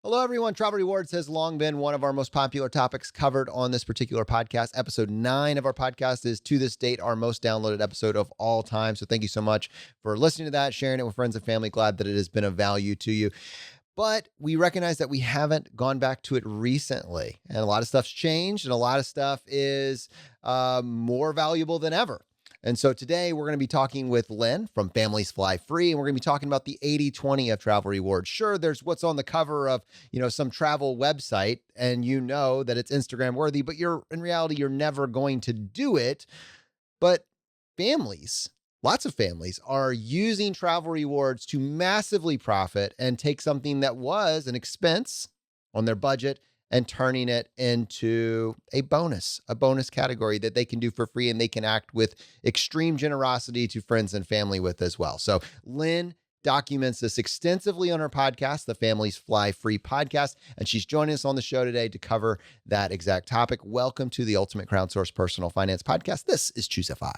Hello, everyone. Travel rewards has long been one of our most popular topics covered on this particular podcast. Episode 9 of our podcast is, to this date, our most downloaded episode of all time. So thank you so much for listening to that, sharing it with friends and family. Glad that it has been of value to you. But we recognize that we haven't gone back to it recently. And a lot of stuff's changed, and a lot of stuff is more valuable than ever. And so today we're going to be talking with Lyn from Families Fly Free, and we're going to be talking about the 80-20 of travel rewards. Sure, there's what's on the cover of, some travel website, and you know that it's Instagram worthy, but in reality, you're never going to do it. But families, lots of families are using travel rewards to massively profit and take something that was an expense on their budget and turning it into a bonus category that they can do for free, and they can act with extreme generosity to friends and family with as well. So Lyn documents this extensively on her podcast, the Families Fly Free podcast, and she's joining us on the show today to cover that exact topic. Welcome to the Ultimate Crowdsource Personal Finance Podcast. This is Choosify.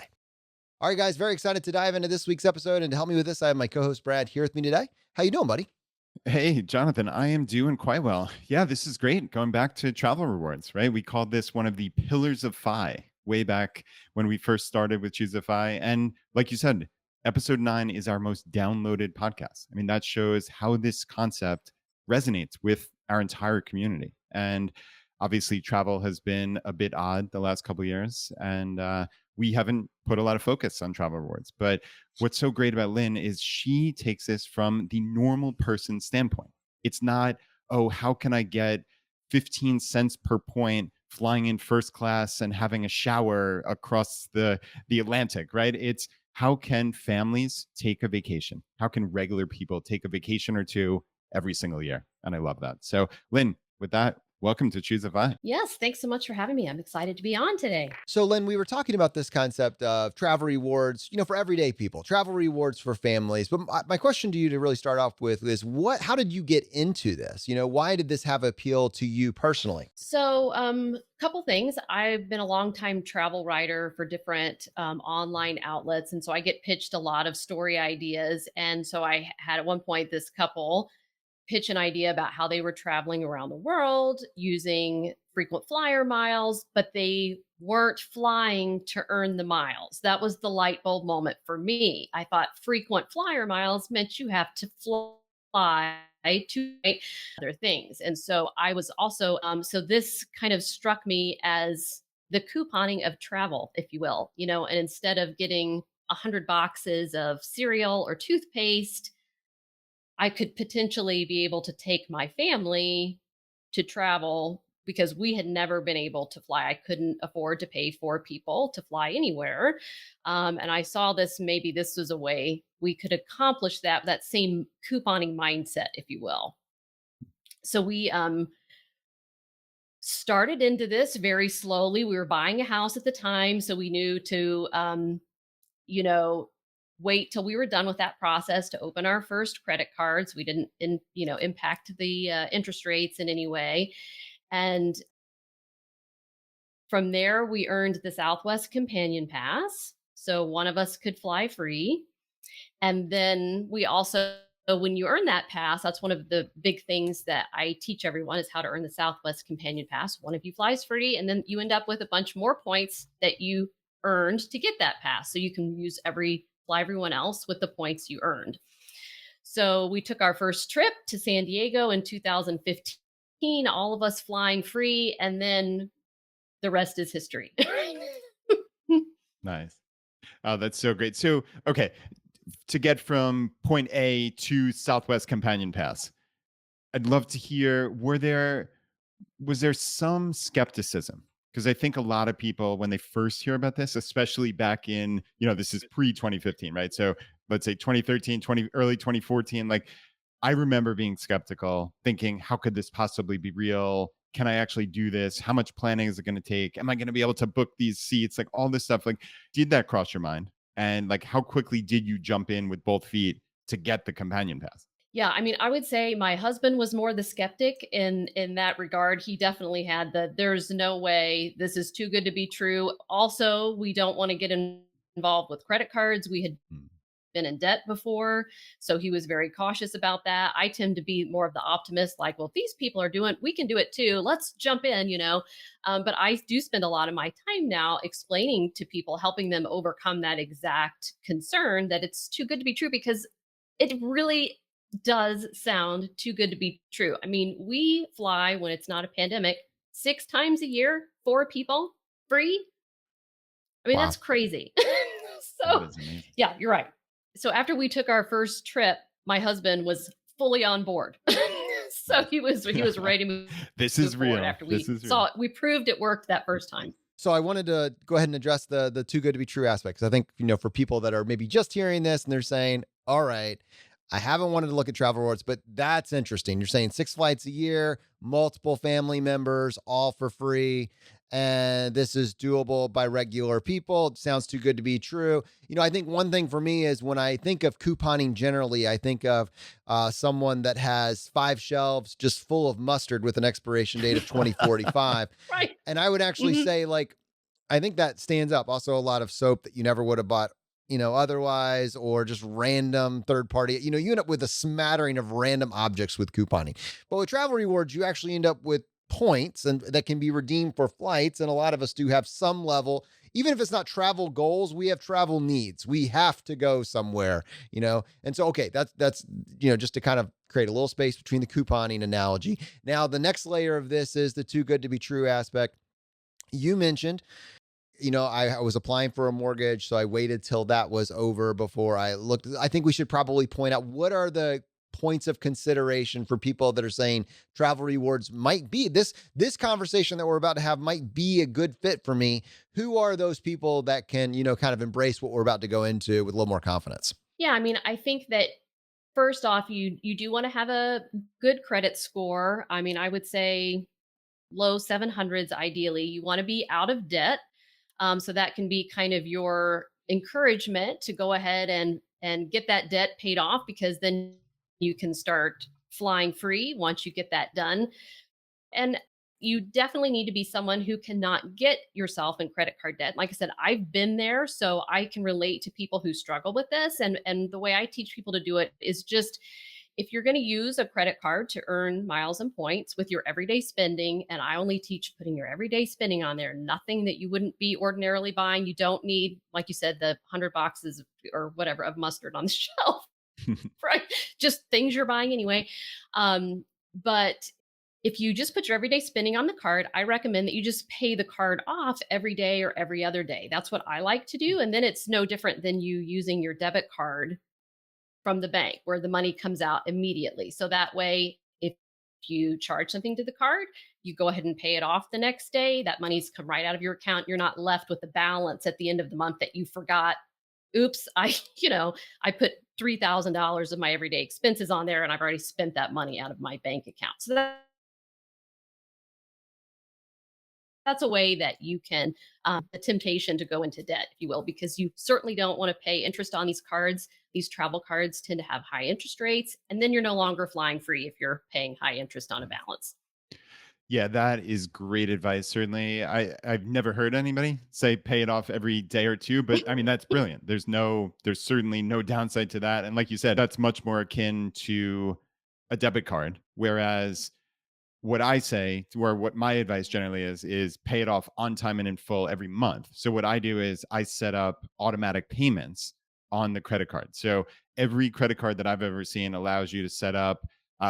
All right, guys, very excited to dive into this week's episode, and to help me with this, I have my co-host Brad here with me today. How you doing, buddy? Hey, Jonathan, I am doing quite well. Yeah, this is great. Going back to travel rewards, right? We called this one of the pillars of FI way back when we first started with Choosify. And like you said, episode 9 is our most downloaded podcast. I mean, that shows how this concept resonates with our entire community. And obviously, travel has been a bit odd the last couple of years. And we haven't put a lot of focus on travel rewards. But what's so great about Lyn is she takes this from the normal person standpoint. It's not, oh, how can I get 15 cents per point flying in first class and having a shower across the Atlantic, right? It's how can families take a vacation? How can regular people take a vacation or two every single year? And I love that. So, Lyn, with that, welcome to Choosify. Yes, thanks so much for having me. I'm excited to be on today. So, Lyn, we were talking about this concept of travel rewards, for everyday people, travel rewards for families. But my question to you to really start off with is how did you get into this? Why did this have appeal to you personally? So, couple things. I've been a longtime travel writer for different online outlets. And so I get pitched a lot of story ideas. And so I had at one point this couple pitch an idea about how they were traveling around the world using frequent flyer miles, but they weren't flying to earn the miles. That was the light bulb moment for me. I thought frequent flyer miles meant you have to fly to other things. And so I was also, so this kind of struck me as the couponing of travel, if you will, and instead of getting 100 boxes of cereal or toothpaste, I could potentially be able to take my family to travel because we had never been able to fly. I couldn't afford to pay for people to fly anywhere. And I saw maybe this was a way we could accomplish that same couponing mindset, if you will. So we started into this very slowly. We were buying a house at the time, so we knew to, you know, wait till we were done with that process to open our first credit cards. We didn't, impact the interest rates in any way. And from there, we earned the Southwest Companion Pass. So one of us could fly free. And then we also, when you earn that pass, that's one of the big things that I teach everyone is how to earn the Southwest Companion Pass. One of you flies free, and then you end up with a bunch more points that you earned to get that pass. So you can fly everyone else with the points you earned. So we took our first trip to San Diego in 2015, all of us flying free, and then the rest is history. Nice. Oh, that's so great. So, okay, to get from point A to Southwest Companion Pass, I'd love to hear, was there some skepticism? Because I think a lot of people, when they first hear about this, especially back in, this is pre 2015, right? So let's say 2013, early 2014, like I remember being skeptical, thinking, how could this possibly be real? Can I actually do this? How much planning is it going to take? Am I going to be able to book these seats? Like all this stuff. Like, did that cross your mind? And like, how quickly did you jump in with both feet to get the companion pass? Yeah, I mean, I would say my husband was more the skeptic in that regard. He definitely had there's no way, this is too good to be true. Also, we don't want to get involved with credit cards. We had been in debt before. So he was very cautious about that. I tend to be more of the optimist, like, well, if these people are doing, we can do it too. Let's jump in. But I do spend a lot of my time now explaining to people, helping them overcome that exact concern that it's too good to be true, because it really does sound too good to be true. I mean, we fly when it's not a pandemic 6 times a year, 4 people free. I mean, Wow. that's crazy. That So, is amazing. yeah, you're right. So after we took our first trip, my husband was fully on board. So he was ready to move This is forward real. after This we is real. saw it. We proved it worked that first time. So I wanted to go ahead and address the too good to be true aspects. I think, for people that are maybe just hearing this and they're saying, all right, I haven't wanted to look at travel rewards, but that's interesting. You're saying 6 flights a year, multiple family members, all for free. And this is doable by regular people. It sounds too good to be true. I think one thing for me is when I think of couponing generally, I think of someone that has 5 shelves just full of mustard with an expiration date of 2045. Right. And I would actually Mhm. say, like, I think that stands up. Also, a lot of soap that you never would have bought, otherwise, or just random third party. You end up with a smattering of random objects with couponing. But with travel rewards, you actually end up with points and that can be redeemed for flights. And a lot of us do have some level, even if it's not travel goals, we have travel needs. We have to go somewhere. And so, okay, that's, just to kind of create a little space between the couponing analogy. Now, the next layer of this is the too good to be true aspect. You mentioned, I was applying for a mortgage, so I waited till that was over before I looked. I think we should probably point out what are the points of consideration for people that are saying travel rewards might be this conversation that we're about to have might be a good fit for me. Who are those people that can, kind of embrace what we're about to go into with a little more confidence? Yeah, I mean, I think that first off, you do want to have a good credit score. I mean, I would say low 700s ideally. You want to be out of debt. So that can be kind of your encouragement to go ahead and get that debt paid off, because then you can start flying free once you get that done. And you definitely need to be someone who cannot get yourself in credit card debt. Like I said, I've been there, so I can relate to people who struggle with this. And the way I teach people to do it is just, if you're going to use a credit card to earn miles and points with your everyday spending, and I only teach putting your everyday spending on there, nothing that you wouldn't be ordinarily buying. You don't need, like you said, the 100 boxes or whatever of mustard on the shelf, right? Just things you're buying anyway. But if you just put your everyday spending on the card, I recommend that you just pay the card off every day or every other day. That's what I like to do. And then it's no different than you using your debit card from the bank, where the money comes out immediately. So that way, if you charge something to the card, you go ahead and pay it off the next day. That money's come right out of your account. You're not left with the balance at the end of the month that you forgot. Oops, I put $3,000 of my everyday expenses on there, and I've already spent that money out of my bank account. So that's a way that you can, the temptation to go into debt, if you will, because you certainly don't want to pay interest on these cards. These travel cards tend to have high interest rates, and then you're no longer flying free if you're paying high interest on a balance. Yeah, that is great advice. Certainly, I've never heard anybody say pay it off every day or two, but I mean that's brilliant. There's certainly no downside to that, and like you said, that's much more akin to a debit card. Whereas what I say, or what my advice generally is pay it off on time and in full every month. So what I do is I set up automatic payments on the credit card. So every credit card that I've ever seen allows you to set up,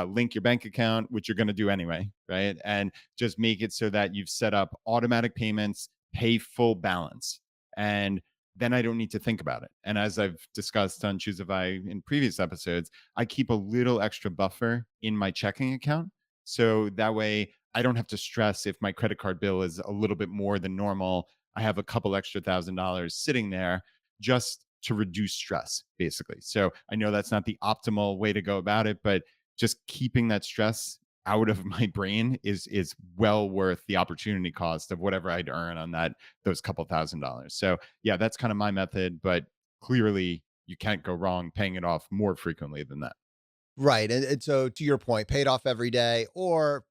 link your bank account, which you're going to do anyway, right? And just make it so that you've set up automatic payments, pay full balance. And then I don't need to think about it. And as I've discussed on Choosify in previous episodes, I keep a little extra buffer in my checking account, so that way I don't have to stress if my credit card bill is a little bit more than normal. I have a couple extra $1,000 sitting there just to reduce stress, basically. So I know that's not the optimal way to go about it, but just keeping that stress out of my brain is well worth the opportunity cost of whatever I'd earn on those couple $1,000. So yeah, that's kind of my method, but clearly you can't go wrong paying it off more frequently than that. Right. And so to your point, pay it off every day, or,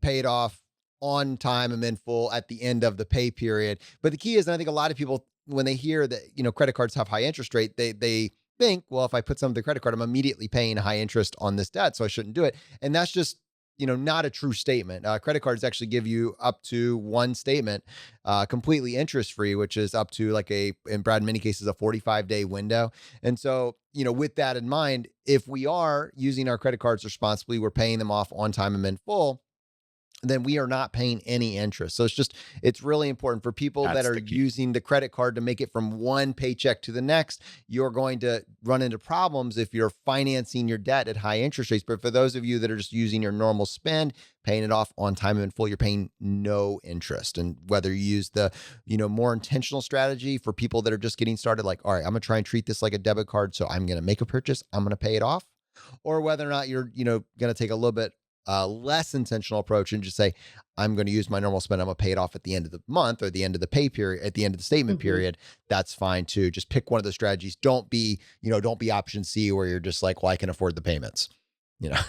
pay it off on time and in full at the end of the pay period. But the key is, and I think a lot of people, when they hear that, credit cards have high interest rate, they think, well, if I put some of the credit card, I'm immediately paying high interest on this debt, so I shouldn't do it. And that's just, not a true statement. Credit cards actually give you up to one statement, completely interest free, which is up to like in Brad, in many cases, a 45-day window. And so, with that in mind, if we are using our credit cards responsibly, we're paying them off on time and in full, then we are not paying any interest. So it's really important for people that That's are the key. using the credit card to make it from one paycheck to the next. You're going to run into problems if you're financing your debt at high interest rates. But for those of you that are just using your normal spend, paying it off on time and in full, you're paying no interest. And whether you use the, more intentional strategy for people that are just getting started, like, all right, I'm gonna try and treat this like a debit card. So I'm gonna make a purchase, I'm gonna pay it off, or whether or not you're, going to take a little bit less intentional approach and just say, I'm going to use my normal spend. I'm going to pay it off at the end of the month or the end of the pay period, at the end of the statement Mhm. period. That's fine too. Just pick one of the strategies. Don't be option C where you're just like, well, I can afford the payments, you know?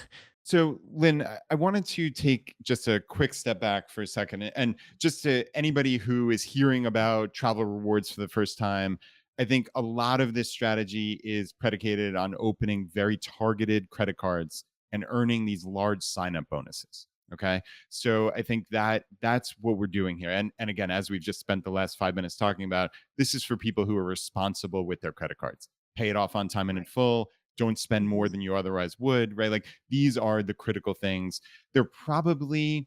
So, Lynn, I wanted to take just a quick step back for a second. And just to anybody who is hearing about travel rewards for the first time, I think a lot of this strategy is predicated on opening very targeted credit cards and earning these large sign up bonuses. Okay. So I think that that's what we're doing here. And again, as we've just spent the last 5 minutes talking about, this is for people who are responsible with their credit cards. Pay it off on time and in Right. full. Don't spend more Mhm. than you otherwise would, right? Like these are the critical things. They're probably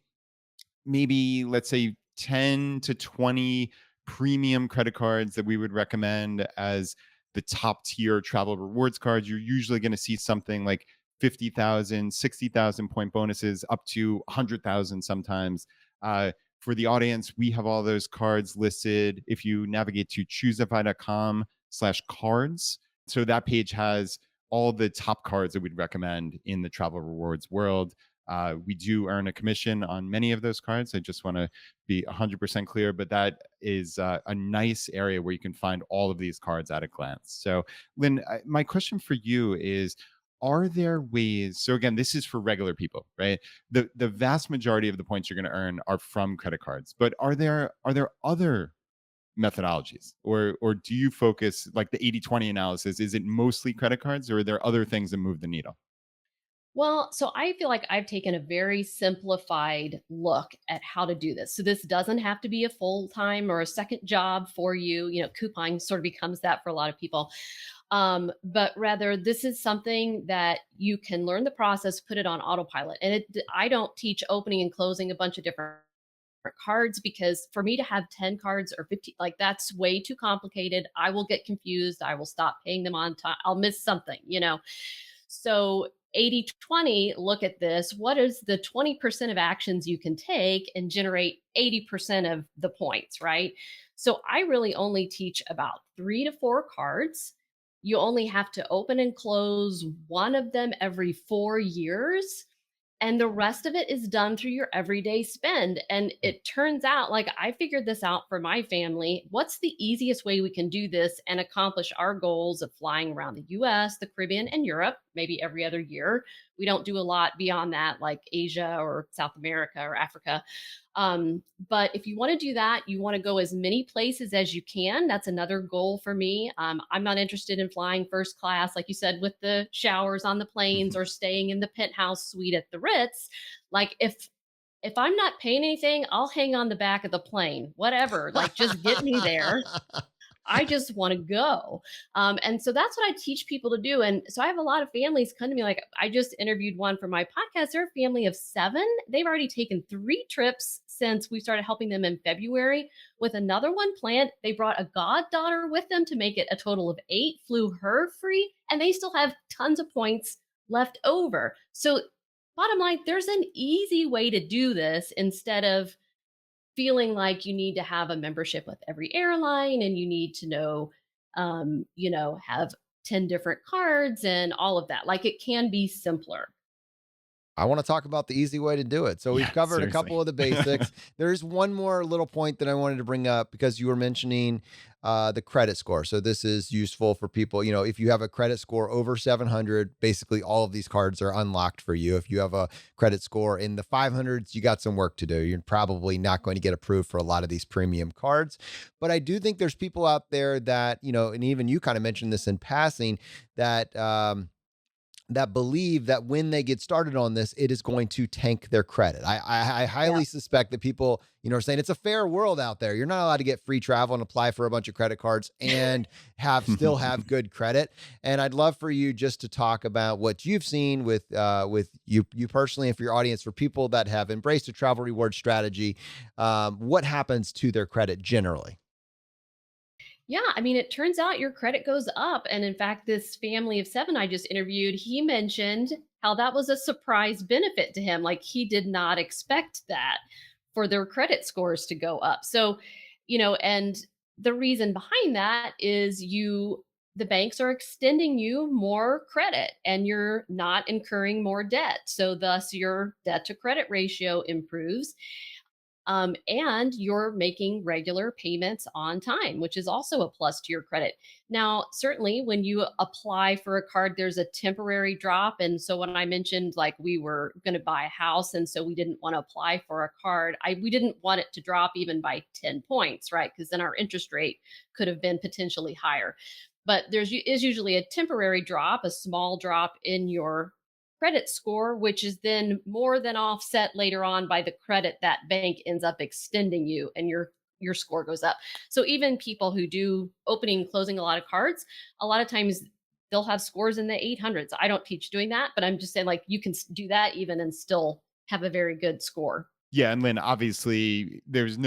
maybe, let's say, 10 to 20 premium credit cards that we would recommend as the top tier travel rewards cards. You're usually going to see something like 50,000, 60,000 point bonuses up to 100,000 sometimes. For the audience, we have all those cards listed. If you navigate to choosefi.com/cards, so that page has all the top cards that we'd recommend in the travel rewards world. We do earn a commission on many of those cards. I just want to be 100% clear, but that is a nice area where you can find all of these cards at a glance. So, Lynn, my question for you is, are there ways? So again, this is for regular people, right? The vast majority of the points you're going to earn are from credit cards, but are there other methodologies, or do you focus like the 80/20 analysis? Is it mostly credit cards, or are there other things that move the needle? Well, so I feel like I've taken a very simplified look at how to do this. So this doesn't have to be a full time or a second job for you. Couponing sort of becomes that for a lot of people. But rather, this is something that you can learn the process, put it on autopilot. And I don't teach opening and closing a bunch of different cards, because for me to have 10 cards or 50, like, that's way too complicated. I will get confused. I will stop paying them on time. I'll miss something. So 80/20, look at this. What is the 20% of actions you can take and generate 80% of the points, right? So I really only teach about 3 to 4 cards. You only have to open and close one of them every 4 years, and the rest of it is done through your everyday spend. And it turns out, like, I figured this out for my family. What's the easiest way we can do this and accomplish our goals of flying around the US, the Caribbean, and Europe, maybe every other year? We don't do a lot beyond that, like Asia or South America or Africa. But if you want to do that, you want to go as many places as you can. That's another goal for me. I'm not interested in flying first class, like you said, with the showers on the planes, or staying in the penthouse suite at the Ritz. Like, if I'm not paying anything, I'll hang on the back of the plane, whatever. Like, just get me there. I just want to go. And so that's what I teach people to do. And so I have a lot of families come to me. Like, I just interviewed one for my podcast. They're a family of 7. They've already taken 3 trips since we started helping them in February, with another one planned. They brought a goddaughter with them to make it a total of 8, flew her free, and they still have tons of points left over. So, bottom line, there's an easy way to do this instead of feeling like you need to have a membership with every airline, and you need to have 10 different cards and all of that. Like, it can be simpler. I want to talk about the easy way to do it. So we've Yeah, covered a seriously. couple of the basics. There's one more little point that I wanted to bring up because you were mentioning the credit score. So this is useful for people. If you have a credit score over 700, basically all of these cards are unlocked for you. If you have a credit score in the 500s, you got some work to do. You're probably not going to get approved for a lot of these premium cards. But I do think there's people out there that, and even you kind of mentioned this in passing, that that believe that when they get started on this, it is going to tank their credit. I Yeah. highly suspect that people, are saying it's a fair world out there. You're not allowed to get free travel and apply for a bunch of credit cards and still have good credit. And I'd love for you just to talk about what you've seen with you personally and for your audience, for people that have embraced a travel reward strategy. What happens to their credit generally? Yeah, I mean, it turns out your credit goes up. And in fact, this family of seven I just interviewed, he mentioned how that was a surprise benefit to him. Like he did not expect that for their credit scores to go up. So, and the reason behind that is the banks are extending you more credit and you're not incurring more debt. So, thus, your debt to credit ratio improves, and you're making regular payments on time, which is also a plus to your credit. Now, certainly when you apply for a card, there's a temporary drop. And so when I mentioned like we were going to buy a house, and so we didn't want to apply for a card, we didn't want it to drop even by 10 points, right? Because then our interest rate could have been potentially higher. But is usually a temporary drop, a small drop in your credit score, which is then more than offset later on by the credit that bank ends up extending you, and your score goes up. So even people who do opening and closing a lot of cards, a lot of times they'll have scores in the 800s. I don't teach doing that, but I'm just saying like you can do that even and still have a very good score. Yeah, and Lynn, obviously, there's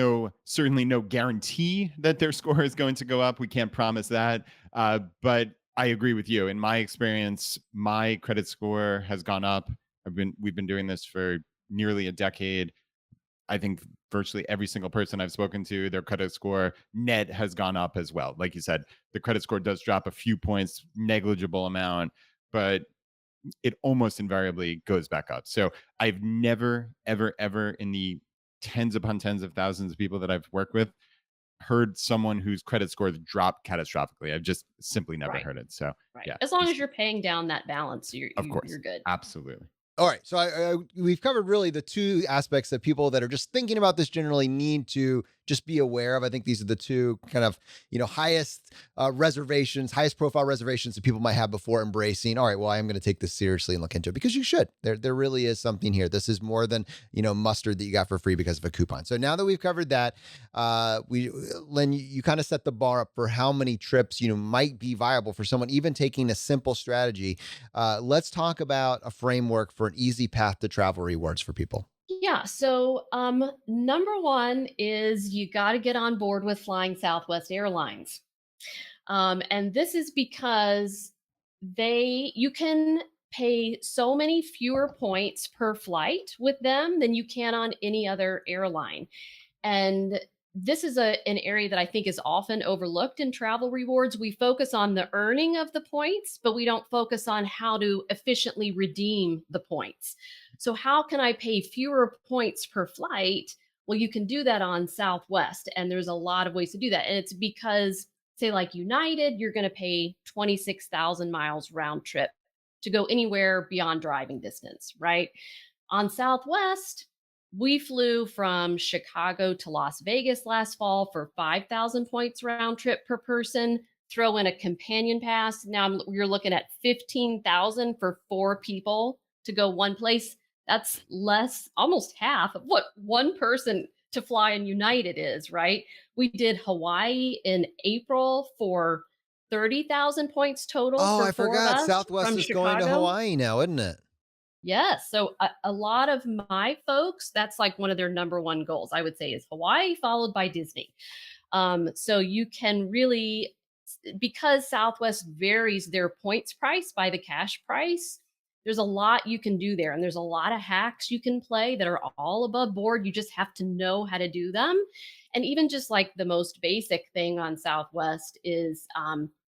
certainly no guarantee that their score is going to go up. We can't promise that. But I agree with you. In my experience, my credit score has gone up. We've been doing this for nearly a decade. I think virtually every single person I've spoken to, their credit score net has gone up as well. Like you said, the credit score does drop a few points, negligible amount, but it almost invariably goes back up. So I've never, ever, ever in the tens upon tens of thousands of people that I've worked with heard someone whose credit scores drop catastrophically. I've just simply never Right. heard it. So Right. yeah, As long just as you're paying down that balance, of you're course, good. absolutely. All right. So we've covered really the two aspects that people that are just thinking about this generally need to just be aware of. I think these are the two kind of, highest reservations, highest profile reservations that people might have before embracing. All right, well, I am going to take this seriously and look into it, because you should. There really is something here. This is more than, mustard that you got for free because of a coupon. So now that we've covered that, Lyn, you kind of set the bar up for how many trips, might be viable for someone, even taking a simple strategy. Let's talk about a framework for an easy path to travel rewards for people. Yeah. So, number one is you got to get on board with flying Southwest Airlines. And this is because you can pay so many fewer points per flight with them than you can on any other airline. And this is an area that I think is often overlooked in travel rewards. We focus on the earning of the points, but we don't focus on how to efficiently redeem the points. So, how can I pay fewer points per flight? Well, you can do that on Southwest, and there's a lot of ways to do that. And it's because, say, like United, you're going to pay 26,000 miles round trip to go anywhere beyond driving distance, right? On Southwest, we flew from Chicago to Las Vegas last fall for 5,000 points round trip per person. Throw in a companion pass. Now you're looking at 15,000 for four people to go one place. That's less, almost half of what one person to fly in United is, right? We did Hawaii in April for 30,000 points total Oh, for I four of forgot. us Southwest from is going to Chicago. Hawaii now, isn't it? Yes. So a lot of my folks, that's like one of their number one goals, I would say, is Hawaii, followed by Disney. So you can really, because Southwest varies their points price by the cash price, there's a lot you can do there. And there's a lot of hacks you can play that are all above board. You just have to know how to do them. And even just like the most basic thing on Southwest is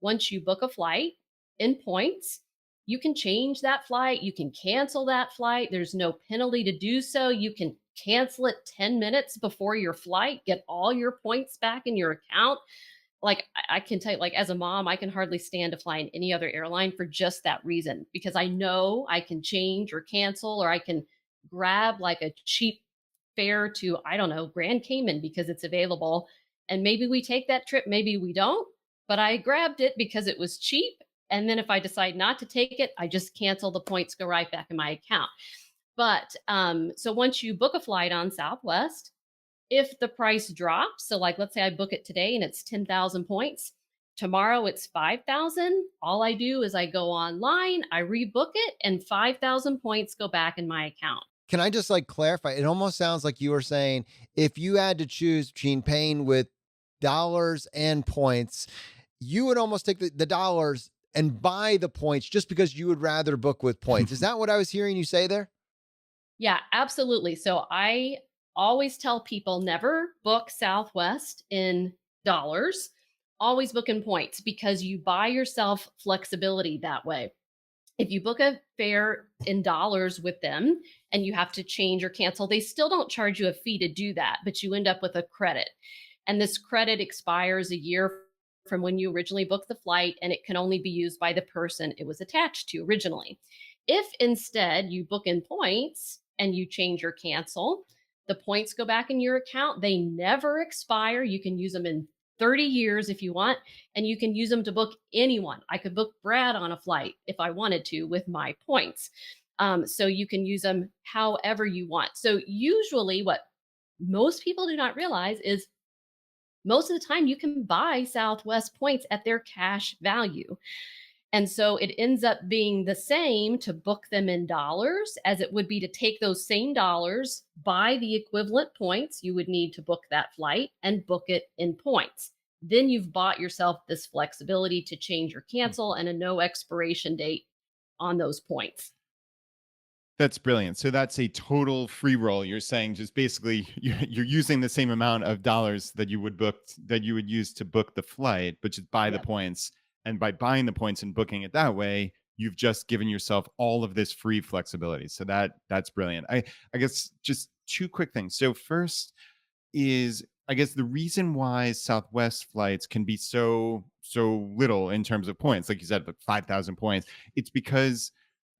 once you book a flight in points, You can change that flight. You can cancel that flight. There's no penalty to do so. You can cancel it 10 minutes before your flight, get all your points back in your account. Like I can tell you, like as a mom, I can hardly stand to fly in any other airline for just that reason, because I know I can change or cancel, or I can grab like a cheap fare to, I don't know, Grand Cayman because it's available. And maybe we take that trip, maybe we don't, but I grabbed it because it was cheap. And then if I decide not to take it, I just cancel, the points go right back in my account. But so once you book a flight on Southwest, if the price drops, so like let's say I book it today and it's 10,000 points, tomorrow it's 5,000, all I do is I go online, I rebook it, and 5,000 points go back in my account. Can I just like clarify? It almost sounds like you were saying if you had to choose between paying with dollars and points, you would almost take the dollars and buy the points just because you would rather book with points. Is that what I was hearing you say there? Yeah, absolutely. So I always tell people never book Southwest in dollars, always book in points, because you buy yourself flexibility that way. If you book a fare in dollars with them and you have to change or cancel, they still don't charge you a fee to do that, but you end up with a credit. And this credit expires a year from when you originally booked the flight, and it can only be used by the person it was attached to originally. If instead you book in points and you change or cancel, the points go back in your account. They never expire. You can use them in 30 years if you want, and you can use them to book anyone. I could book Brad on a flight if I wanted to with my points. So you can use them however you want. So usually what most people do not realize is most of the time you can buy Southwest points at their cash value. And so it ends up being the same to book them in dollars as it would be to take those same dollars, buy the equivalent points you would need to book that flight, and book it in points. Then you've bought yourself this flexibility to change or cancel and a no expiration date on those points. That's brilliant. So that's a total free roll. You're saying just basically you're using the same amount of dollars that you would use to book the flight, but just buy the Yep. points. And by buying the points and booking it that way, you've just given yourself all of this free flexibility. So that's brilliant. I guess just two quick things. So first is, I guess, the reason why Southwest flights can be so little in terms of points, like you said, like 5,000 points. It's because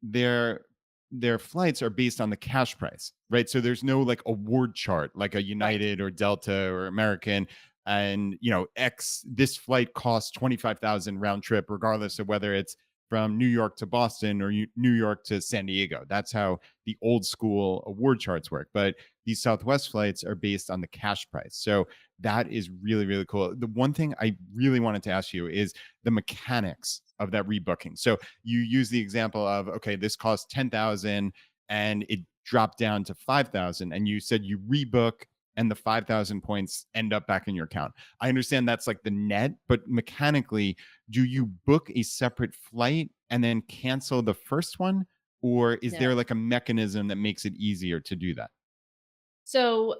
they're their flights are based on the cash price, right? So there's no like award chart like a Right. United or Delta or American. And X this flight costs 25,000 round trip, regardless of whether it's from New York to Boston or New York to San Diego. That's how the old school award charts work. But these Southwest flights are based on the cash price. So that is really, really cool. The one thing I really wanted to ask you is the mechanics of that rebooking. So you use the example of, okay, this costs 10,000 and it dropped down to 5,000, and you said you rebook and the 5,000 points end up back in your account. I understand that's like the net, but mechanically, do you book a separate flight and then cancel the first one? Or is there No. like a mechanism that makes it easier to do that? So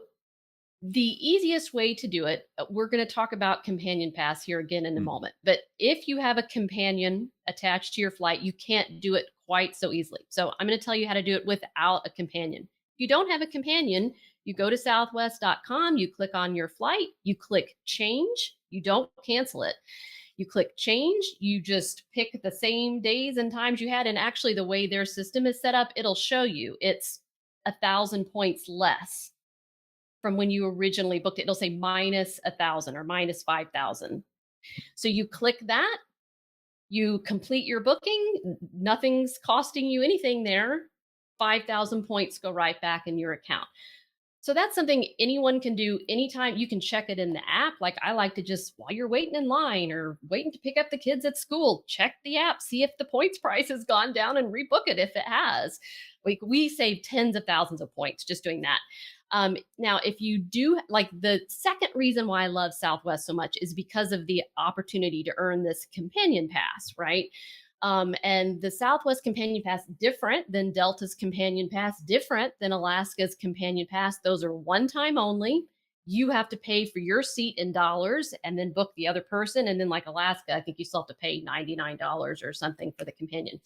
the easiest way to do it, we're going to talk about companion pass here again in a Mm, moment. But if you have a companion attached to your flight, you can't do it quite so easily. So I'm going to tell you how to do it without a companion. If you don't have a companion, you go to southwest.com, you click on your flight, you click change, you don't cancel it. You click change, you just pick the same days and times you had. And actually, the way their system is set up, it'll show you it's 1,000 points less from when you originally booked it. It'll say minus 1,000 or minus 5,000. So you click that, you complete your booking, nothing's costing you anything there. 5,000 points go right back in your account. So that's something anyone can do anytime. You can check it in the app. Like I like to just, while you're waiting in line or waiting to pick up the kids at school, check the app, see if the points price has gone down and rebook it if it has. Like we save tens of thousands of points just doing that. Now, if you do, like, the second reason why I love Southwest so much is because of the opportunity to earn this companion pass, right? And the Southwest Companion Pass, different than Delta's Companion Pass, different than Alaska's Companion Pass. Those are one time only. You have to pay for your seat in dollars and then book the other person. And then, like Alaska, I think you still have to pay $99 or something for the companion.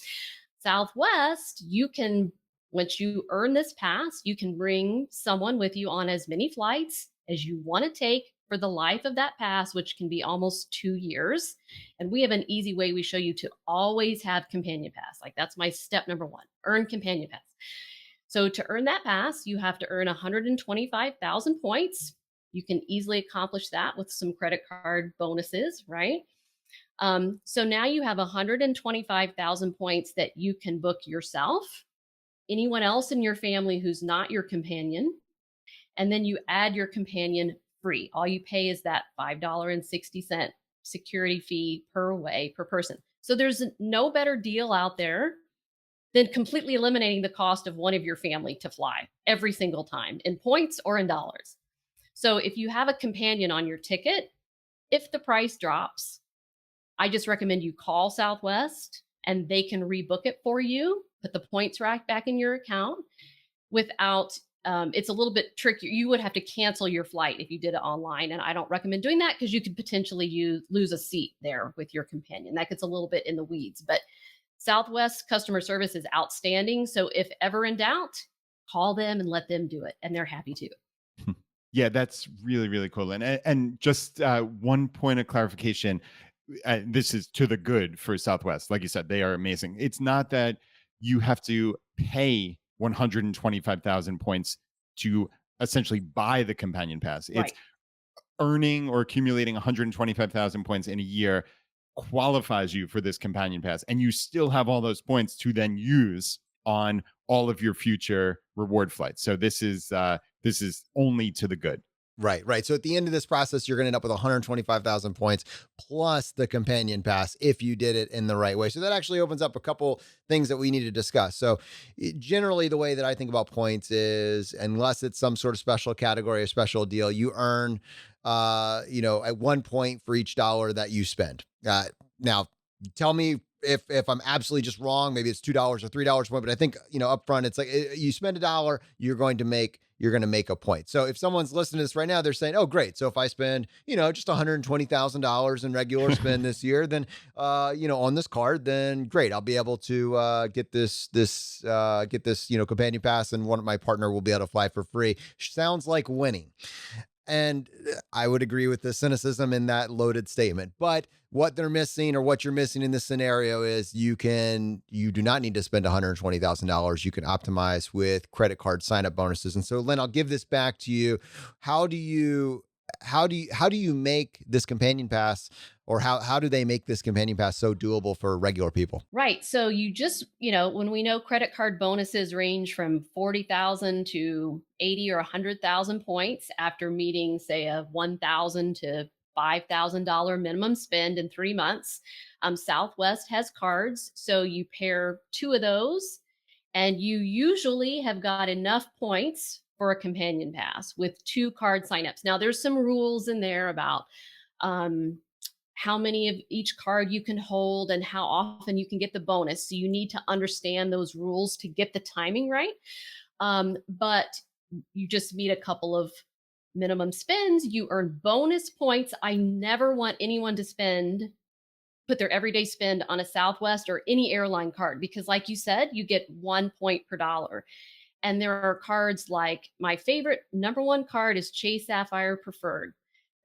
Southwest, you can, once you earn this pass, you can bring someone with you on as many flights as you want to take for the life of that pass, which can be almost 2 years. And we have an easy way we show you to always have companion pass. Like that's my step number one, earn companion pass. So to earn that pass, you have to earn 125,000 points. You can easily accomplish that with some credit card bonuses, right? So now you have 125,000 points that you can book yourself, anyone else in your family who's not your companion, and then you add your companion free. All you pay is that $5.60 security fee per way per person. So there's no better deal out there than completely eliminating the cost of one of your family to fly every single time in points or in dollars. So if you have a companion on your ticket, if the price drops, I just recommend you call Southwest and they can rebook it for you, put the points right back in your account without, it's a little bit trickier. You would have to cancel your flight if you did it online. And I don't recommend doing that because you could potentially lose a seat there with your companion. That gets a little bit in the weeds, but Southwest customer service is outstanding. So if ever in doubt, call them and let them do it. And they're happy to. Yeah, that's really, really cool. And just one point of clarification. This is to the good for Southwest. Like you said, they are amazing. It's not that you have to pay 125,000 points to essentially buy the companion pass. It's Right. earning or accumulating 125,000 points in a year qualifies you for this companion pass, and you still have all those points to then use on all of your future reward flights. So this is only to the good. Right. So at the end of this process, you're going to end up with 125,000 points plus the companion pass if you did it in the right way. So that actually opens up a couple things that we need to discuss. So generally, the way that I think about points is, unless it's some sort of special category or special deal, you earn, at 1 point for each dollar that you spend. Now, tell me if I'm absolutely just wrong. Maybe it's $2 or $3 a point, but I think up front it's like you spend a dollar, you're going to make a point. So if someone's listening to this right now, they're saying, oh, great. So if I spend, just $120,000 in regular spend this year, then, on this card, then great. I'll be able to get this companion pass, and my partner will be able to fly for free. Sounds like winning. And I would agree with the cynicism in that loaded statement. But what they're missing, or what you're missing in this scenario, is you do not need to spend $120,000. You can optimize with credit card sign-up bonuses. And so, Lyn, I'll give this back to you. How do you make this companion pass, or how do they make this companion pass so doable for regular people? Right. So you just, when we know credit card bonuses range from 40,000 to 80 or 100,000 points after meeting, say, a $1,000 to $5,000 minimum spend in 3 months. Southwest has cards. So you pair two of those and you usually have got enough points for a companion pass with 2 card signups. Now there's some rules in there about, how many of each card you can hold and how often you can get the bonus. So you need to understand those rules to get the timing right. But you just meet a couple of minimum spends, you earn bonus points. I never want anyone to put their everyday spend on a Southwest or any airline card, because like you said, you get 1 point per dollar. And there are cards like, my favorite number one card is Chase Sapphire Preferred.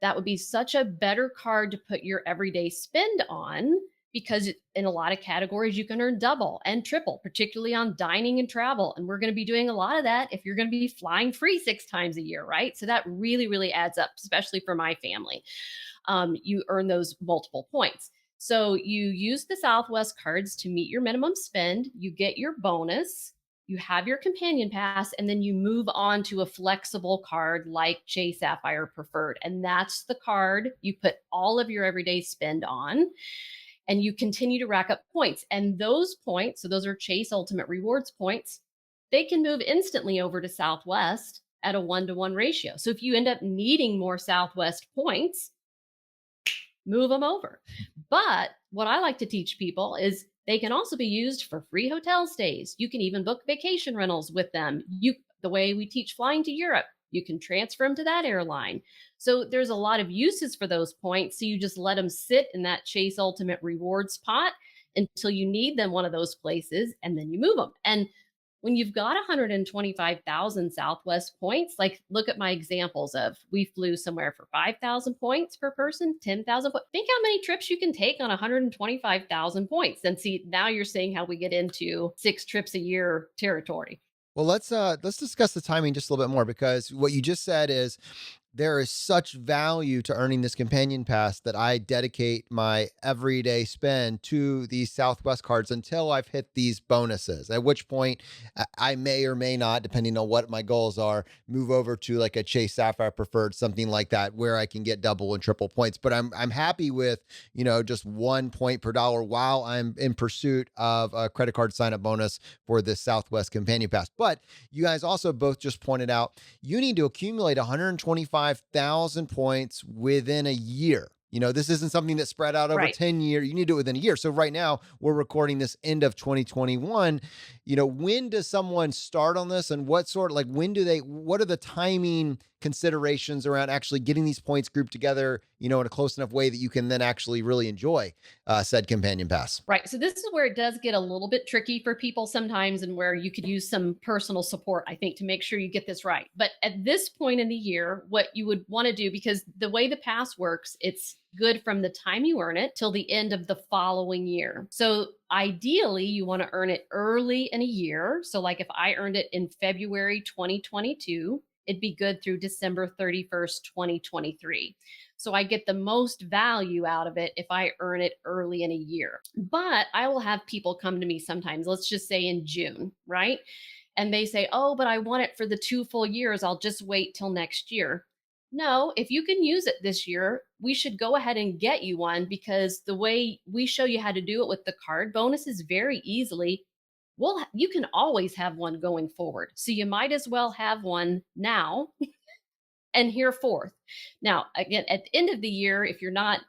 That would be such a better card to put your everyday spend on, because in a lot of categories you can earn double and triple, particularly on dining and travel. And we're going to be doing a lot of that if you're going to be flying free 6 times a year, right? So that really, really adds up, especially for my family. You earn those multiple points. So you use the Southwest cards to meet your minimum spend, you get your bonus, you have your companion pass, and then you move on to a flexible card like Chase Sapphire Preferred. And that's the card you put all of your everyday spend on, and you continue to rack up points. And those points, so those are Chase Ultimate Rewards points, they can move instantly over to Southwest at a 1-to-1 ratio. So if you end up needing more Southwest points, move them over. But what I like to teach people is they can also be used for free hotel stays. You can even book vacation rentals with them. The way we teach flying to Europe, you can transfer them to that airline. So there's a lot of uses for those points. So you just let them sit in that Chase Ultimate Rewards pot until you need them one of those places, and then you move them. And when you've got 125,000 Southwest points, like look at my examples of we flew somewhere for 5,000 points per person, 10,000 points. Think how many trips you can take on 125,000 points. And see, now you're seeing how we get into 6 trips a year territory. Well, let's discuss the timing just a little bit more, because what you just said is there is such value to earning this companion pass that I dedicate my everyday spend to these Southwest cards until I've hit these bonuses, at which point I may or may not, depending on what my goals are, move over to like a Chase Sapphire Preferred, something like that, where I can get double and triple points. But I'm happy with, just 1 point per dollar while I'm in pursuit of a credit card sign up bonus for this Southwest companion pass. But you guys also both just pointed out you need to accumulate 125,000 points within a year. This isn't something that's spread out over Right. 10 years. You need to do it within a year. So right now we're recording this end of 2021. When does someone start on this, and what are the timing considerations around actually getting these points grouped together, in a close enough way that you can then actually really enjoy said companion pass? Right. So this is where it does get a little bit tricky for people sometimes, and where you could use some personal support, I think, to make sure you get this right. But at this point in the year, what you would want to do, because the way the pass works, it's good from the time you earn it till the end of the following year. So ideally, you want to earn it early in a year. So like if I earned it in February 2022, it'd be good through December 31st, 2023. So I get the most value out of it if I earn it early in a year. But I will have people come to me sometimes, let's just say in June, right? And they say, oh, but I want it for the 2 full years. I'll just wait till next year. No, if you can use it this year, we should go ahead and get you one, because the way we show you how to do it with the card bonuses very easily, well, you can always have one going forward. So you might as well have one now and here forth. Now, again, at the end of the year, if you're not,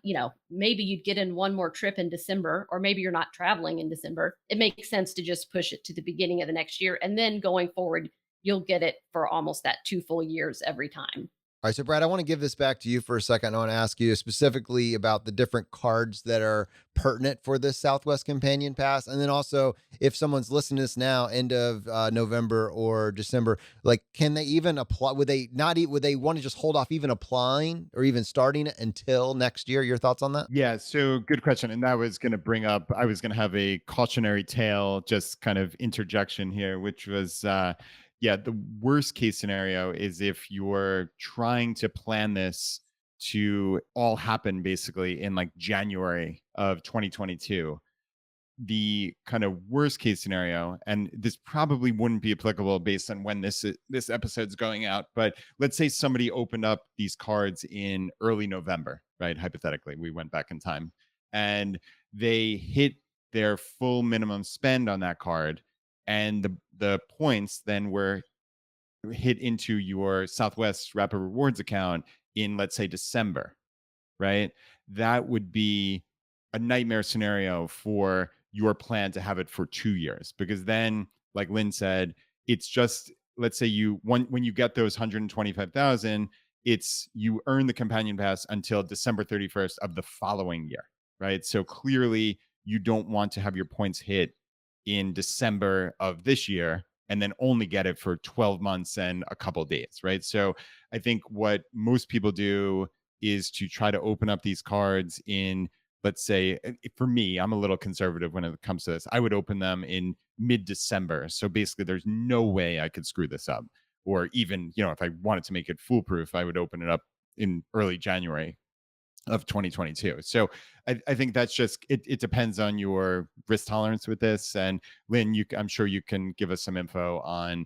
maybe you'd get in one more trip in December, or maybe you're not traveling in December, it makes sense to just push it to the beginning of the next year. And then going forward, you'll get it for almost that 2 full years every time. All right, so Brad, I want to give this back to you for a second. I want to ask you specifically about the different cards that are pertinent for this Southwest Companion Pass, and then also if someone's listening to this now, end of November or December, like, can they even apply? Would they not? Would they want to just hold off even applying or even starting it until next year? Your thoughts on that? Yeah, so good question. And that was going to bring up, I was going to have a cautionary tale, just kind of interjection here, which was, yeah, the worst case scenario is if you're trying to plan this to all happen basically in like January of 2022. The kind of worst case scenario, and this probably wouldn't be applicable based on when this episode's going out, but let's say somebody opened up these cards in early November, right? Hypothetically, we went back in time, and they hit their full minimum spend on that card, and the points then were hit into your Southwest Rapid Rewards account in, let's say, December, right? That would be a nightmare scenario for your plan to have it for 2 years, because then, like Lynn said, it's just, let's say when you get those 125,000, it's you earn the companion pass until December 31st of the following year, right? So clearly you don't want to have your points hit in December of this year and then only get it for 12 months and a couple days, right? So I think what most people do is to try to open up these cards in, let's say, for me, I'm a little conservative when it comes to this. I would open them in mid-December. So basically, there's no way I could screw this up. Or even, if I wanted to make it foolproof, I would open it up in early January of 2022. So I think that's just, it depends on your risk tolerance with this. And Lynn, I'm sure you can give us some info on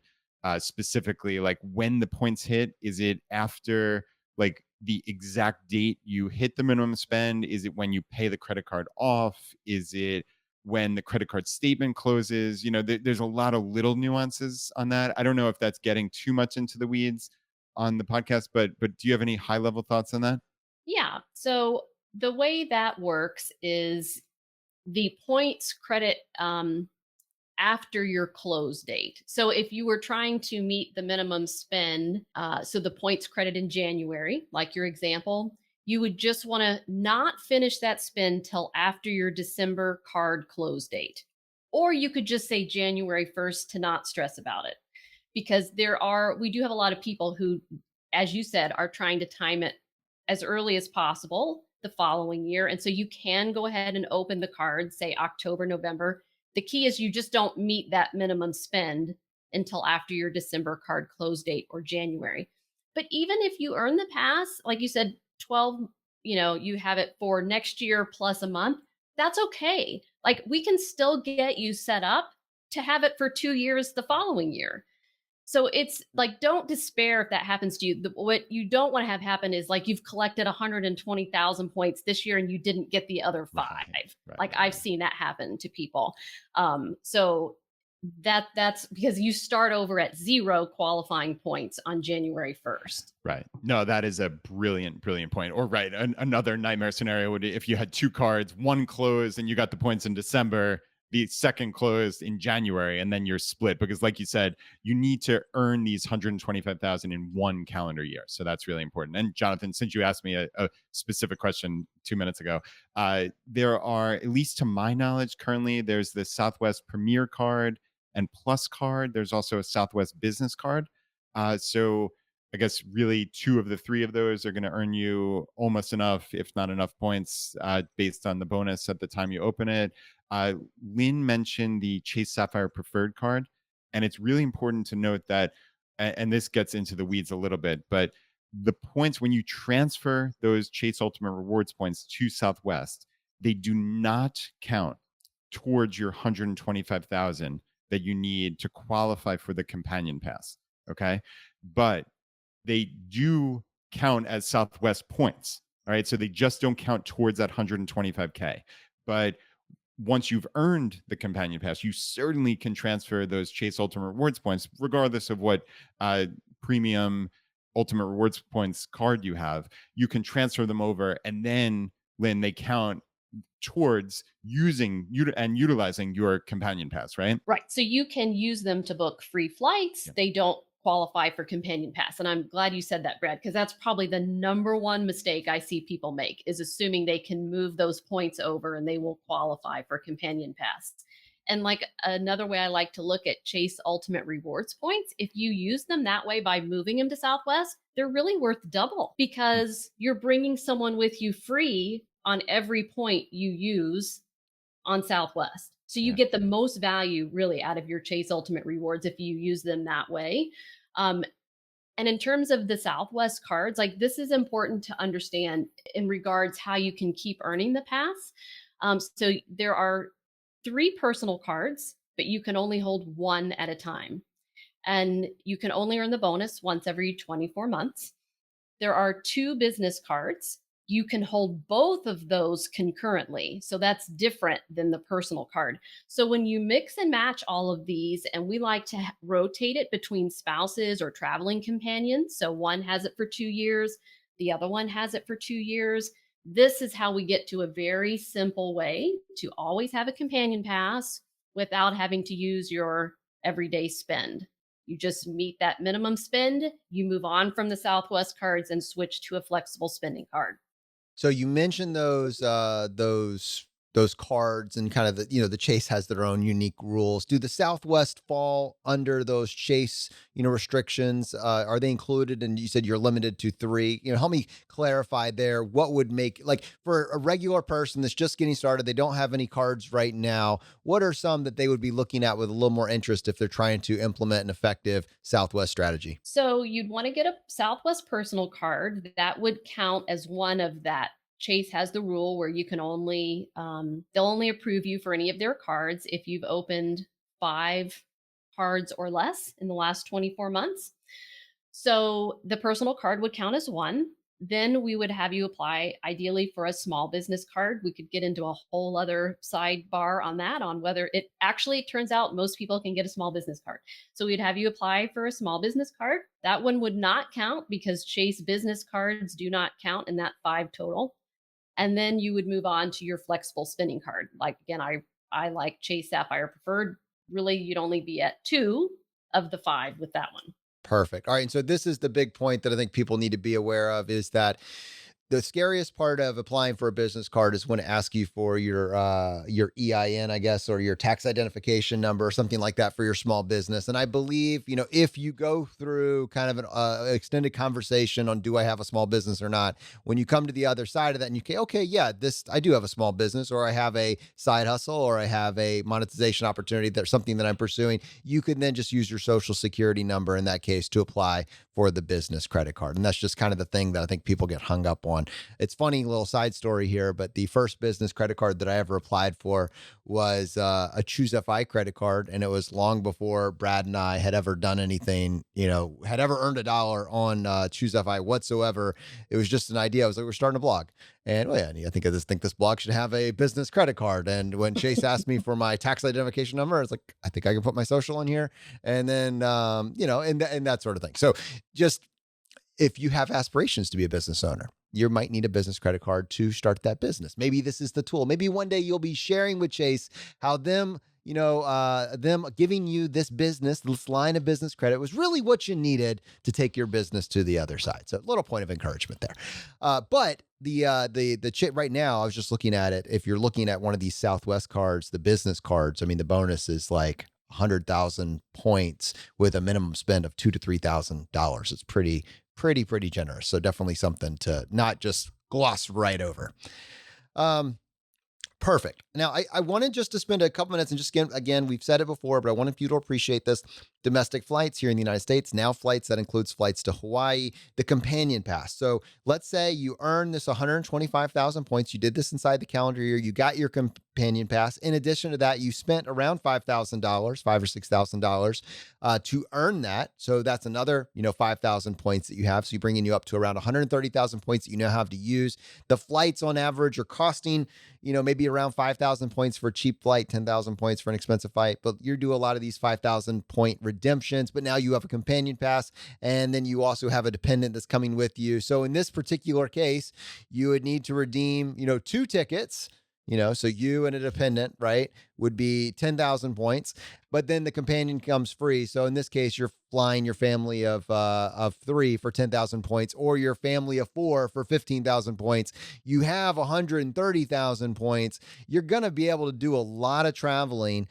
specifically like when the points hit. Is it after like the exact date you hit the minimum spend? Is it when you pay the credit card off? Is it when the credit card statement closes? There's a lot of little nuances on that. I don't know if that's getting too much into the weeds on the podcast, but do you have any high level thoughts on that? Yeah. So the way that works is the points credit after your close date. So if you were trying to meet the minimum spend, so the points credit in January, like your example, you would just want to not finish that spend till after your December card close date. Or you could just say January 1st to not stress about it. Because we do have a lot of people who, as you said, are trying to time it as early as possible the following year. And so you can go ahead and open the card, say October, November. The key is you just don't meet that minimum spend until after your December card close date or January. But even if you earn the pass, like you said, 12, you have it for next year plus a month, that's okay. Like we can still get you set up to have it for 2 years the following year. So it's like, don't despair if that happens to you. What you don't want to have happen is like you've collected 120,000 points this year and you didn't get the other five. Like I've seen that happen to people. So that's because you start over at 0 qualifying points on January 1st. Right. No, that is a brilliant point. Or right, another nightmare scenario would be if you had 2 cards, one closed and you got the points in December, the second closed in January, and then you're split because, like you said, you need to earn these 125,000 in one calendar year. So that's really important. And Jonathan, since you asked me a specific question 2 minutes ago, there are, at least to my knowledge, currently there's the Southwest Premier card and Plus card. There's also a Southwest Business card. So I guess really 2 of the 3 of those are going to earn you almost enough, if not enough points, based on the bonus at the time you open it. Lyn mentioned the Chase Sapphire Preferred card, and it's really important to note that, and this gets into the weeds a little bit, but the points when you transfer those Chase Ultimate Rewards points to Southwest, they do not count towards your 125,000 that you need to qualify for the companion pass. Okay. But they do count as Southwest points. All right. So they just don't count towards that 125K. But once you've earned the companion pass, you certainly can transfer those Chase Ultimate Rewards points, regardless of what premium Ultimate Rewards points card you have. You can transfer them over, and then, Lyn, they count towards utilizing your companion pass, right? Right. So you can use them to book free flights. Yep. They don't qualify for companion pass. And I'm glad you said that, Brad, because that's probably the number one mistake I see people make, is assuming they can move those points over and they will qualify for companion pass. And like another way I like to look at Chase Ultimate Rewards points, if you use them that way by moving them to Southwest, they're really worth double because you're bringing someone with you free on every point you use on Southwest. So you get the most value really out of your Chase Ultimate Rewards if you use them that way. And in terms of the Southwest cards, like this is important to understand in regards how you can keep earning the pass. So there are 3 personal cards, but you can only hold 1 at a time. And you can only earn the bonus once every 24 months. There are 2 business cards. You can hold both of those concurrently. So that's different than the personal card. So when you mix and match all of these, and we like to rotate it between spouses or traveling companions. So one has it for 2 years, the other one has it for 2 years. This is how we get to a very simple way to always have a companion pass without having to use your everyday spend. You just meet that minimum spend, you move on from the Southwest cards and switch to a flexible spending card. So you mentioned those cards and kind of the Chase has their own unique rules. Do the Southwest fall under those Chase restrictions? Are they included? And you said you're limited to 3. Help me clarify there. What would make, like, for a regular person that's just getting started, they don't have any cards right now, what are some that they would be looking at with a little more interest if they're trying to implement an effective Southwest strategy? So you'd want to get a Southwest personal card that would count as one of that. Chase has the rule where you can only, they'll only approve you for any of their cards if you've opened 5 cards or less in the last 24 months. So the personal card would count as 1. Then we would have you apply ideally for a small business card. We could get into a whole other sidebar on that, on whether it actually turns out most people can get a small business card. So we'd have you apply for a small business card. That one would not count because Chase business cards do not count in that 5 total. And then you would move on to your flexible spending card. Like, again, I like Chase Sapphire Preferred. Really, you'd only be at 2 of the 5 with that one. Perfect. All right. And so this is the big point that I think people need to be aware of, is that the scariest part of applying for a business card is when it asks you for your EIN, I guess, or your tax identification number or something like that for your small business. And I believe, if you go through kind of an extended conversation on do I have a small business or not, when you come to the other side of that and you say, okay, yeah, this I do have a small business, or I have a side hustle, or I have a monetization opportunity, that's something that I'm pursuing, you can then just use your social security number in that case to apply for the business credit card. And that's just kind of the thing that I think people get hung up on. It's funny, little side story here, but the first business credit card that I ever applied for was a Choose FI credit card. And it was long before Brad and I had ever done anything, had ever earned $1 on Choose FI whatsoever. It was just an idea. I was like, we're starting a blog. And well, yeah, I think this blog should have a business credit card. And when Chase asked me for my tax identification number, I was like, I think I can put my social in here. And then, and that sort of thing. So just, if you have aspirations to be a business owner, you might need a business credit card to start that business. Maybe this is the tool. Maybe one day you'll be sharing with Chase how them giving you this line of business credit was really what you needed to take your business to the other side. So a little point of encouragement there. But the chip right now, I was just looking at it. If you're looking at one of these Southwest cards, the business cards, I mean, the bonus is like 100,000 points with a minimum spend of $2,000 to $3,000. It's pretty generous. So definitely something to not just gloss right over. Perfect. Now, I wanted just to spend a couple minutes and just again, we've said it before, but I wanted you to appreciate this. Domestic flights here in the United States, now flights, that includes flights to Hawaii, the companion pass. So let's say you earn this 125,000 points. You did this inside the calendar year. You got your companion pass. In addition to that, you spent around $5,000, $5,000 or $6,000 to earn that. So that's another, 5,000 points that you have. So you're bringing you up to around 130,000 points that you now have to use. The flights on average are costing, maybe around 5,000 points for a cheap flight, 10,000 points for an expensive flight. But you do a lot of these 5,000 point redemptions, but now you have a companion pass, and then you also have a dependent that's coming with you. So in this particular case, you would need to redeem, 2 tickets. So you and a dependent, right, would be 10,000 points, but then the companion comes free. So in this case, you're flying your family of 3 for 10,000 points, or your family of 4 for 15,000 points. You have 130,000 points. You're going to be able to do a lot of traveling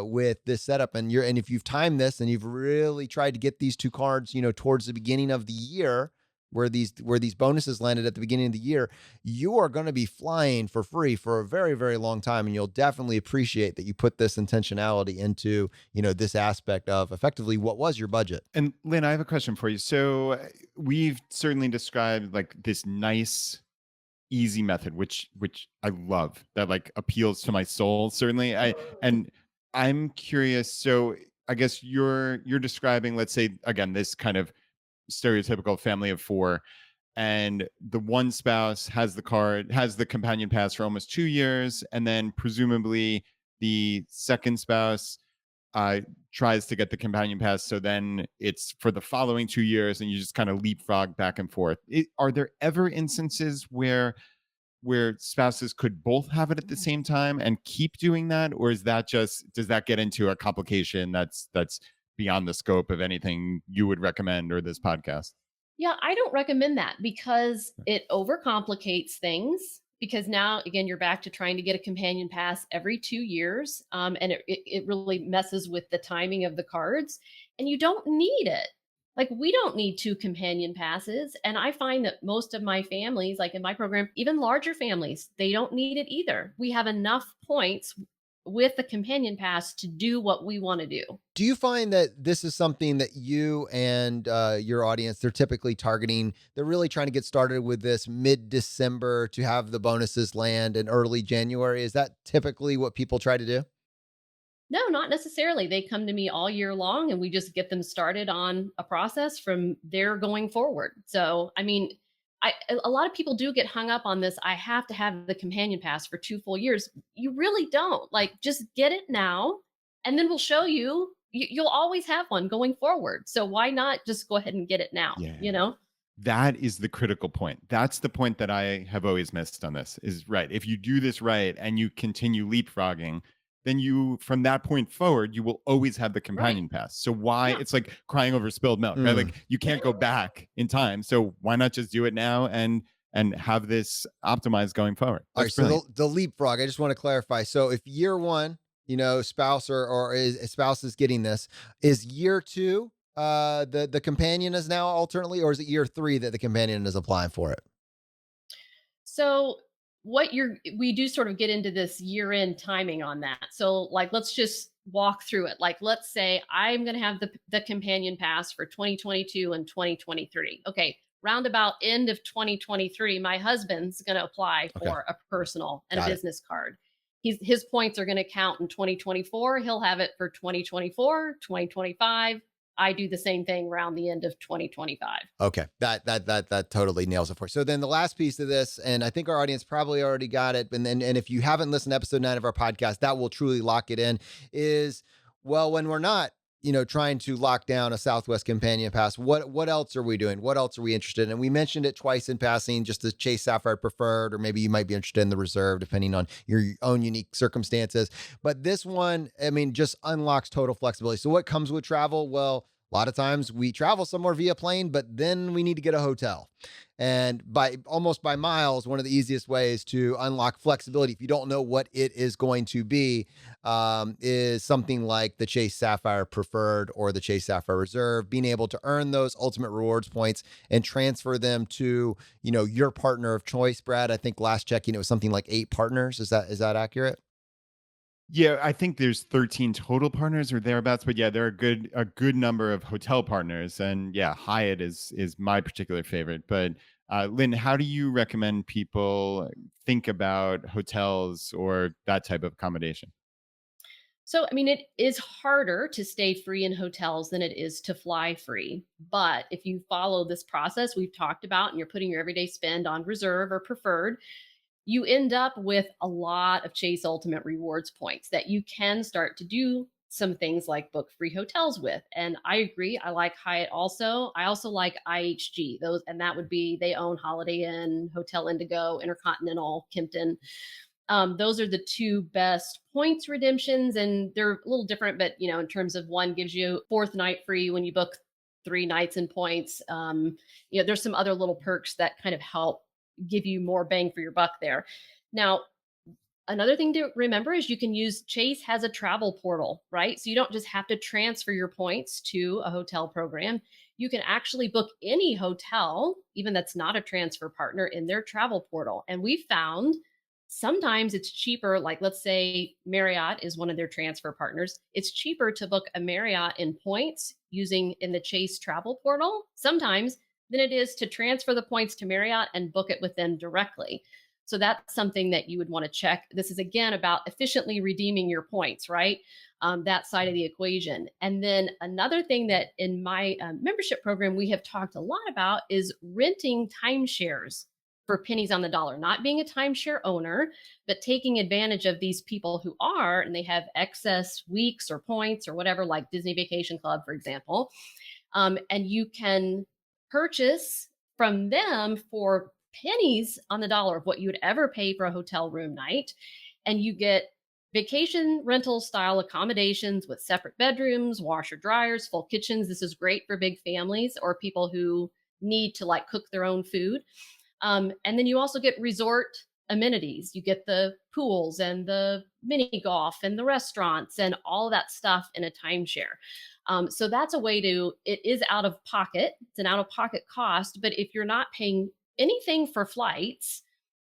with this setup. And if you've timed this and you've really tried to get these 2 cards, towards the beginning of the year, where these bonuses landed at the beginning of the year, you are going to be flying for free for a very, very long time. And you'll definitely appreciate that you put this intentionality into, this aspect of effectively what was your budget. And Lyn, I have a question for you. So we've certainly described like this nice, easy method, which I love, that like appeals to my soul. Certainly. I'm curious. So I guess you're describing, let's say, again, this kind of stereotypical family of 4, and the one spouse has the companion pass for almost 2 years, and then presumably the second spouse tries to get the companion pass, so then it's for the following 2 years, and you just kind of leapfrog back and forth. Are there ever instances where spouses could both have it at the same time and keep doing that, or does that get into a complication that's beyond the scope of anything you would recommend or this podcast? Yeah, I don't recommend that because it overcomplicates things. Because now, again, you're back to trying to get a companion pass every 2 years. And it really messes with the timing of the cards. And you don't need it. Like, we don't need 2 companion passes. And I find that most of my families, like in my program, even larger families, they don't need it either. We have enough points with the companion pass to do what we want to do. Do you find that this is something that you and your audience, they're typically targeting, they're really trying to get started with this mid-December to have the bonuses land in early January? Is that typically what people try to do? No, not necessarily. They come to me all year long and we just get them started on a process from there going forward. So, I mean, a lot of people do get hung up on this. I have to have the companion pass for 2 full years. You really don't. Like, just get it now, and then we'll show you. You'll always have one going forward. So why not just go ahead and get it now? Yeah. That is the critical point. That's the point that I have always missed on this. Is right. If you do this right and you continue leapfrogging, then you, from that point forward, you will always have the companion pass. So why? It's like crying over spilled milk, right? Like, you can't go back in time. So why not just do it now? And and have this optimized going forward. All That's right, so brilliant. the leapfrog, I just want to clarify. So if year one, spouse or is spouse is getting this, is year two the companion is now alternately, or is it year three that the companion is applying for it? So we do sort of get into this year end timing on that. So like let's just walk through it. Like let's say I'm going to have the companion pass for 2022 and 2023. Okay, roundabout end of 2023, my husband's going to apply Okay, for a personal and a got it. business card. His points are going to count in 2024. He'll have it for 2024, 2025. I do the same thing around the end of 2025. Okay, that totally nails it for you. So then the last piece of this, and I think our audience probably already got it, and if you haven't listened to episode 9 of our podcast, that will truly lock it in. Is well, when we're not, trying to lock down a Southwest Companion Pass, what else are we doing? What else are we interested in? And we mentioned it twice in passing, just the Chase Sapphire Preferred, or maybe you might be interested in the Reserve, depending on your own unique circumstances. But this one, I mean, just unlocks total flexibility. So what comes with travel? Well, a lot of times we travel somewhere via plane, but then we need to get a hotel. And by miles, one of the easiest ways to unlock flexibility, if you don't know what it is going to be, is something like the Chase Sapphire Preferred or the Chase Sapphire Reserve, being able to earn those ultimate rewards points and transfer them to, your partner of choice. Brad, I think last checking, it was something like 8 partners. Is that accurate? Yeah, I think there's 13 total partners or thereabouts, but yeah, there are a good number of hotel partners, and yeah, Hyatt is my particular favorite. But Lynn, how do you recommend people think about hotels or that type of accommodation? So, I mean, it is harder to stay free in hotels than it is to fly free. But if you follow this process we've talked about and you're putting your everyday spend on reserve or preferred, you end up with a lot of Chase Ultimate Rewards points that you can start to do some things like book free hotels with. And I agree. I like Hyatt also. I also like IHG. Those, and that would be they own Holiday Inn, Hotel Indigo, Intercontinental, Kimpton. Those are the two best points redemptions, and they're a little different. But in terms of one gives you fourth night free when you book 3 nights in points. There's some other little perks that kind of help give you more bang for your buck there. Now, another thing to remember is you can use Chase has a travel portal, right? So you don't just have to transfer your points to a hotel program. You can actually book any hotel, even that's not a transfer partner, in their travel portal. And we found sometimes it's cheaper. Like, let's say Marriott is one of their transfer partners. It's cheaper to book a Marriott in points using in the Chase travel portal sometimes than it is to transfer the points to Marriott and book it with them directly. So that's something that you would want to check. This is again about efficiently redeeming your points, right? That side of the equation. And then another thing that in my membership program we have talked a lot about is renting timeshares for pennies on the dollar, not being a timeshare owner, but taking advantage of these people who are, and they have excess weeks or points or whatever, like Disney Vacation Club, for example. And you can purchase from them for pennies on the dollar of what you would ever pay for a hotel room night. And you get vacation rental style accommodations with separate bedrooms, washer dryers, full kitchens. This is great for big families or people who need to like cook their own food. And then you also get resort amenities. You get the pools and the mini golf and the restaurants and all that stuff in a timeshare. So that's a way it is out of pocket. It's an out of pocket cost. But if you're not paying anything for flights,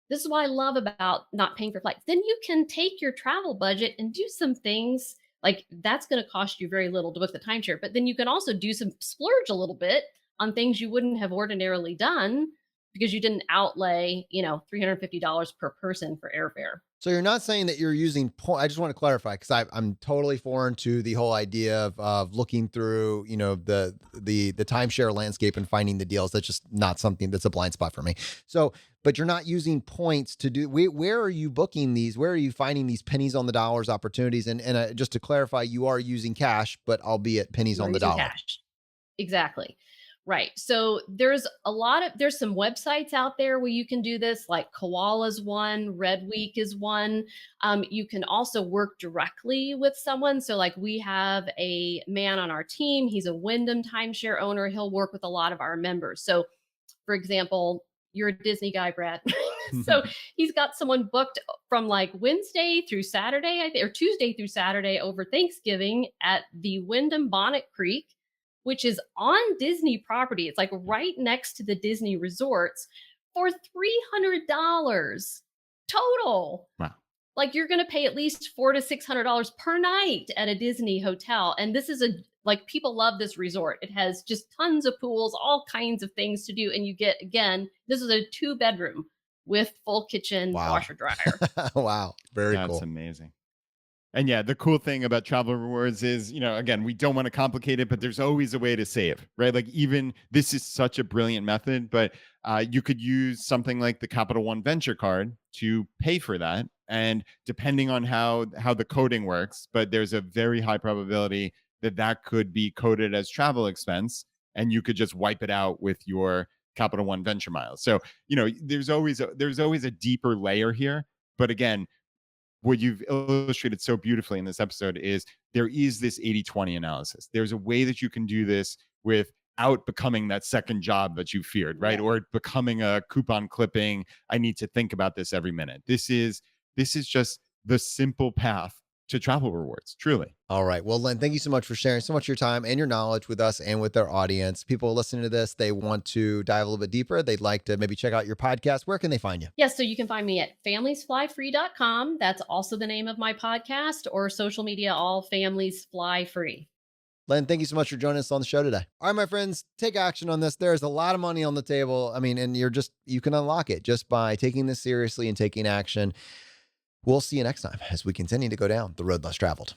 this is what I love about not paying for flights. Then you can take your travel budget and do some things like that's going to cost you very little to book the timeshare. But then you can also do some splurge a little bit on things you wouldn't have ordinarily done because you didn't outlay, $350 per person for airfare. So you're not saying that you're using point. I just want to clarify because I'm totally foreign to the whole idea of looking through, the timeshare landscape and finding the deals. That's just not something that's a blind spot for me. So, but you're not using points to do. Where are you booking these? Where are you finding these pennies on the dollars opportunities? And just to clarify, you are using cash, but albeit pennies You're on the using dollar. cash. Exactly. Right. So there's some websites out there where you can do this, like Koala's one, Red Week is one. You can also work directly with someone. So like we have a man on our team, he's a Wyndham timeshare owner. He'll work with a lot of our members. So for example, You're a Disney guy, Brad. So he's got someone booked from like Wednesday through Saturday, I think, or Tuesday through Saturday over Thanksgiving at the Wyndham Bonnet Creek, which is on Disney property. It's like right next to the Disney resorts for $300 total. Wow. Like you're going to pay at least $400 to $600 per night at a Disney hotel. And this is like people love this resort. It has just tons of pools, all kinds of things to do. And you get, again, this is a 2-bedroom with full kitchen, washer, dryer. Wow. Very That's cool. amazing. And yeah, the cool thing about travel rewards is, again, we don't want to complicate it, but there's always a way to save, right? Like even this is such a brilliant method, but you could use something like the Capital One Venture Card to pay for that. And depending on how the coding works, but there's a very high probability that could be coded as travel expense, and you could just wipe it out with your Capital One Venture miles. So there's always a deeper layer here. But again, what you've illustrated so beautifully in this episode is there is this 80-20 analysis. There's a way that you can do this without becoming that second job that you feared, right? Yeah. Or becoming a coupon clipping. I need to think about this every minute. This is just the simple path to travel rewards, truly. All right. Well, Lyn, thank you so much for sharing so much of your time and your knowledge with us and with our audience. People listening to this, they want to dive a little bit deeper. They'd like to maybe check out your podcast. Where can they find you? Yes, so you can find me at familiesflyfree.com. That's also the name of my podcast, or social media, all families fly free. Lyn, thank you so much for joining us on the show today. All right, my friends, take action on this. There's a lot of money on the table. I mean, and you can unlock it just by taking this seriously and taking action. We'll see you next time as we continue to go down the road less traveled.